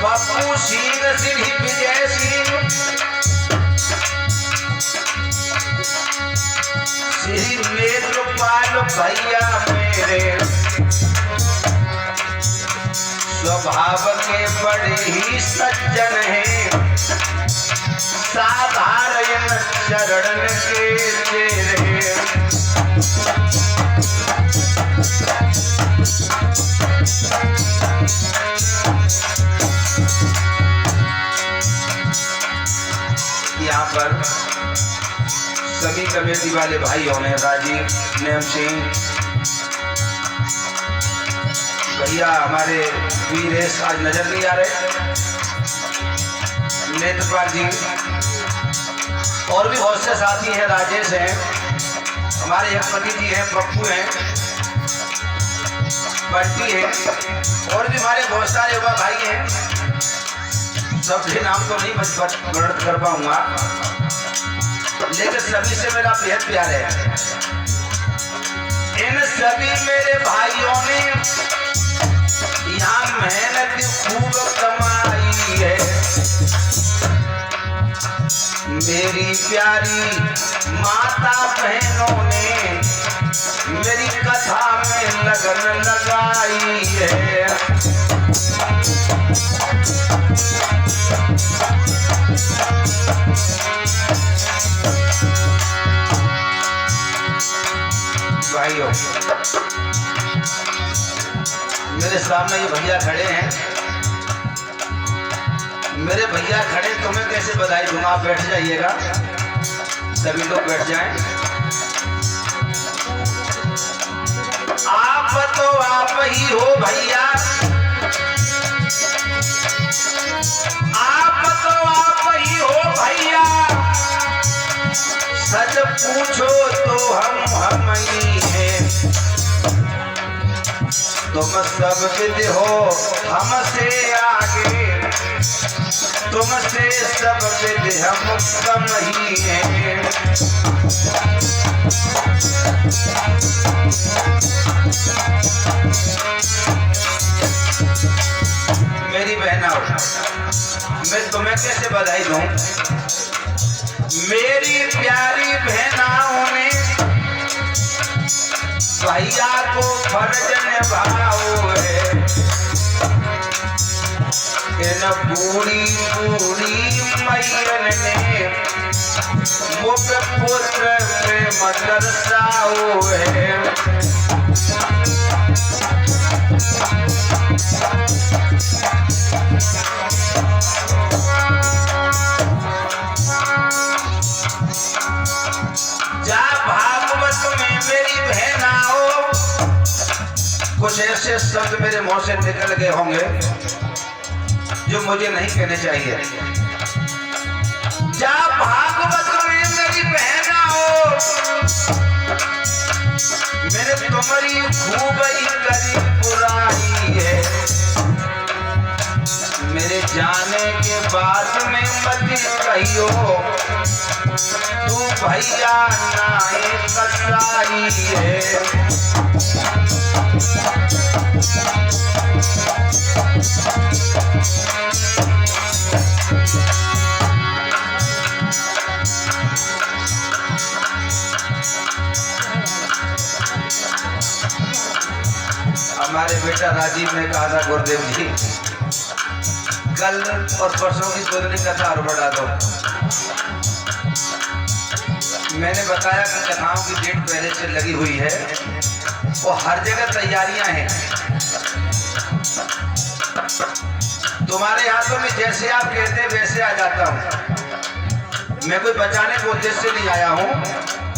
पप्पू सिंह श्री विजय सिंह श्री नेत्रपाल भैया मेरे स्वभाव के बड़े ही सज्जन हैं, साधारण चरण के तेरे। यहाँ पर सभी कमेटी वाले भाइयों ने राजीव, नेम सिंह भैया, हमारे वीरेश आज नजर नहीं आ रहे, नेत्रपाल जी और भी बहुत से साथी हैं, राजेश हैं, हमारे यशपति जी हैं, पप्पू हैं, बंटी है और भी हमारे बहुत सारे युवा भाई हैं। सबके नाम तो नहीं वर्णन कर पाऊंगा, लेकिन सभी से मेरा बेहद प्यार है। इन सभी मेरे भाइयों ने यहाँ मेहनत खूब कमाई है। मेरी प्यारी माता बहनों ने मेरी कथा में लगन लगाई है। भाइयों, मेरे सामने ये भैया खड़े हैं, मेरे भैया खड़े तो मैं कैसे बधाई दूंगा। आप बैठ जाइएगा, सभी लोग बैठ जाएं। आप तो आप ही हो भैया, आप तो आप ही हो भैया, सच पूछो तो हम ही हैं। तुम सब विद हो हमसे आगे, तुमसे सब विद हम कम ही हैं। मेरी बहनाओं, मैं तुम्हें कैसे बधाई दूं। मेरी प्यारी बहनाओं ने भैया को फर्ज निभाओ है। इन बूढ़ी बूढ़ी मैयन ने मुख पुत्र में मदरसाओ है। कुछ ऐसे शब्द मेरे मुंह से निकल गए होंगे जो मुझे नहीं कहने चाहिए। जा भागवत में मेरी बहना हो, मैंने तुम्हारी खूब ही करी बुराई है। मेरे जाने के बाद में मत कहियो तू भैया नाए कसाई है। हमारे बेटा राजीव ने कहा था, गुरुदेव जी कल और परसों की तुलनी कथा और बढ़ा दो। मैंने बताया कि कथाओं की डेट पहले से लगी हुई है और हर जगह तैयारियां हैं। तुम्हारे हाथों में जैसे आप कहते हैं वैसे आ जाता हूँ। मैं कोई बचाने के उद्देश्य से नहीं आया हूँ।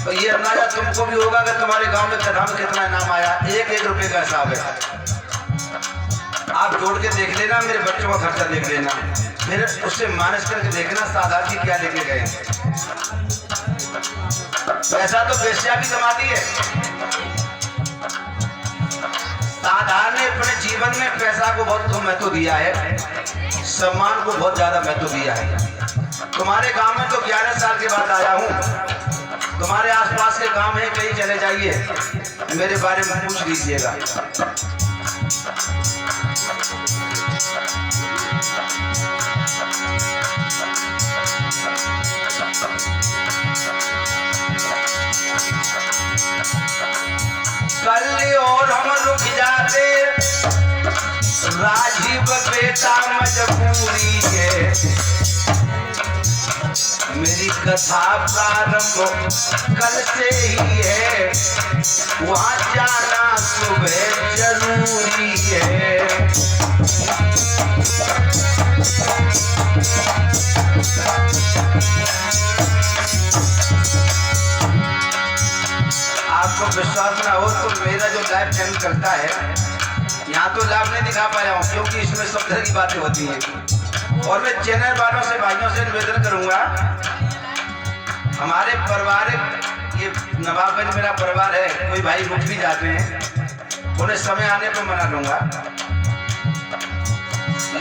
तो ये अंदाजा तुमको भी होगा कि तुम्हारे गांव में कथा में कितना इनाम आया। 1-1 रुपए का हिसाब है। आप जोड़ के देख लेना, मेरे बच्चों का खर्चा देख लेना, फिर उससे माइनस करके देखना सादात जी क्या लेके गए। पैसा तो बेस्या भी कमाती है। साधारण ने अपने जीवन में पैसा को बहुत महत्व दिया है, सम्मान को बहुत ज्यादा महत्व दिया है। तुम्हारे गांव में तो 11 साल के बाद आया हूँ। तुम्हारे आसपास के गांव है, कहीं चले जाइए, मेरे बारे में पूछ लीजिएगा। कल और हम रुक जाते, राजीव बेटा मजबूरी है। मेरी कथा प्रारंभ कल से ही है, वहां जाना सुबह जरूरी है। आपको विश्वास ना हो तो मेरा जो लाइव चैनल चलता है, यहाँ तो लाभ नहीं दिखा पाया हूँ क्योंकि इसमें सब तरह की बातें होती हैं। और मैं चैनल वालों से, भाइयों से निवेदन करूंगा, हमारे परिवार, ये नवाबगंज मेरा परिवार है, कोई भाई रुक भी जाते हैं, उन्हें समय आने पर मना लूंगा,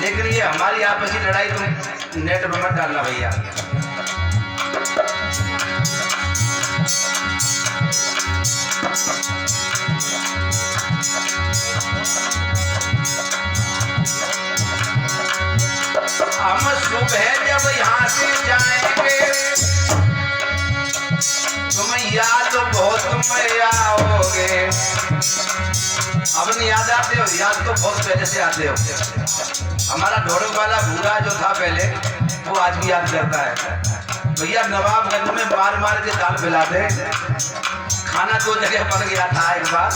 लेकिन ये हमारी आपसी लड़ाई तुम नेट पर मत डालना भैया। हम सुबह जब यहाँ से जाएंगे, तुम याद बहुत में आओगे। अब नहीं याद आते हो, याद तो बहुत पहले से आते हो। हमारा ढोलक वाला भूरा जो था पहले, वो आज भी याद करता है। भैया नवाबगंज में मार मार के दाल पिलाते, खाना दो जगह पड़ गया था एक बार,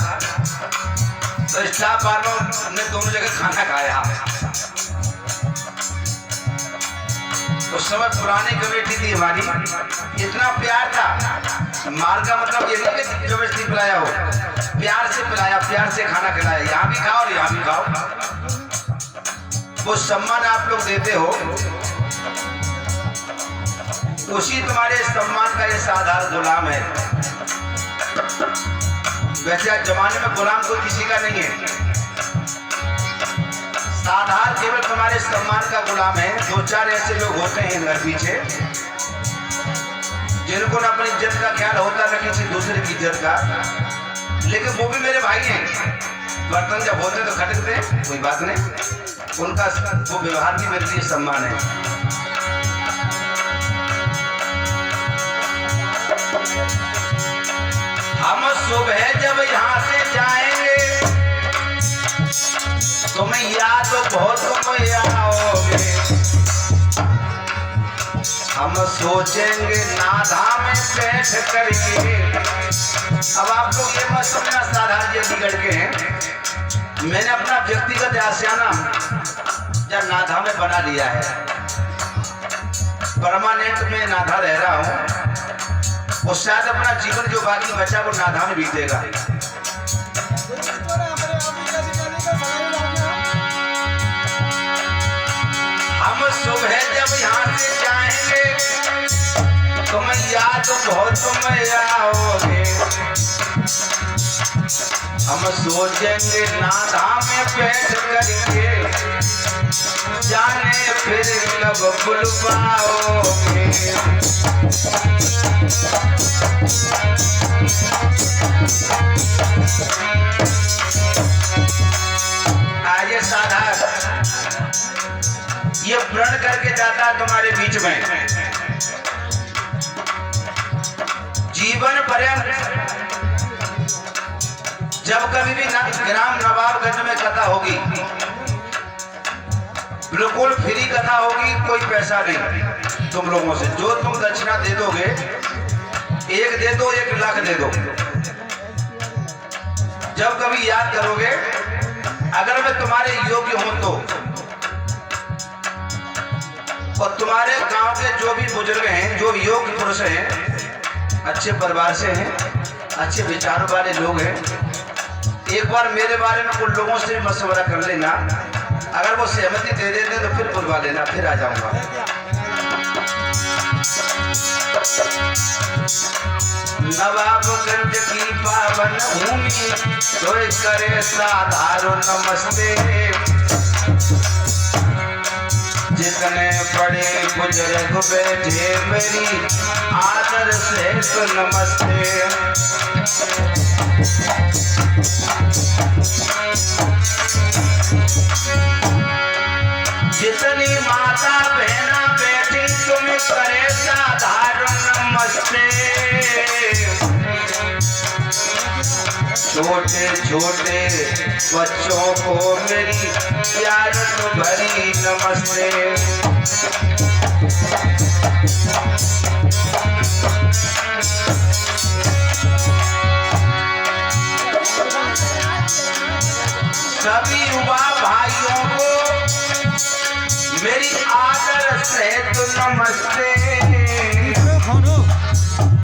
तो स्टाफ वालों ने दोनों जगह खाना खाया। उस समय पुरानी कमेटी थी हमारी, इतना प्यार था। मार का मतलब ये नहीं कि जबरदस्ती पिलाया हो, प्यार से पिलाया, प्यार से खाना खिलाया। यहाँ भी खाओ और यहाँ भी खाओ। वो सम्मान आप लोग देते हो, उसी तुम्हारे सम्मान का ये साधारण गुलाम है। वैसे आज जमाने में गुलाम कोई किसी का नहीं है, साधारण केवल तुम्हारे सम्मान का गुलाम है। दो चार ऐसे लोग होते हैं घर पीछे, जिनको ना अपनी इज्जत का ख्याल होता ना किसी दूसरे की इज्जत का, लेकिन वो भी मेरे भाई हैं। बर्तन जब होते तो खटकते, कोई बात नहीं, उनका वो व्यवहार भी मेरे लिए सम्मान है। हम सुबह जब यहाँ से जाएंगे, तुम्हें याद बहुत तुम आओगे। हम सोचेंगे नाधा में बैठ करके। अब आप लोग ये मत समझना साधारण जी बिगड़ के हैं, मैंने अपना व्यक्तिगत आशियाना या नाधा में बना लिया है। परमानेंट में नाधा रह रहा हूँ, और शायद अपना जीवन जो बाकी बचा वो नाधा में बीतेगा। हम सुबह जब यहाँ से जाएंगे, तुम्हें याद बहुत तुम्हें आओगे। हम सोचेंगे नाधा में बैठ करके, जाने फिर कब भूल पाओगे। आइए साधारण ये प्रण करके जाता है तुम्हारे बीच में, जीवन पर्यंत जब कभी भी ग्राम नवाबगंज में कथा होगी, बिल्कुल फ्री कथा होगी, कोई पैसा नहीं तुम लोगों से। जो तुम दक्षिणा दे दोगे, एक दे दो, 1 लाख दे दो। जब कभी याद करोगे, अगर मैं तुम्हारे योग्य हूं तो, और तुम्हारे गांव के जो भी बुजुर्ग हैं, जो योग्य पुरुष हैं, अच्छे परिवार से हैं, अच्छे विचारों वाले लोग हैं, एक बार मेरे बारे में उन लोगों से मशवरा कर लेना। अगर वो सहमति दे देते तो फिर बुलवा लेना, फिर आ जाऊंगा। नवाबगंज की पावन भूमि, तो करे साधारण नमस्ते। जितने बड़े बुजुर्ग बैठे मेरी आदर से तो नमस्ते। जितनी माता बहना बैठी तुम करे साधारण नमस्ते। छोटे छोटे बच्चों को मेरी प्यार तो भरी नमस्ते। सभी युवा भाइयों को मेरी आदर सहित नमस्ते।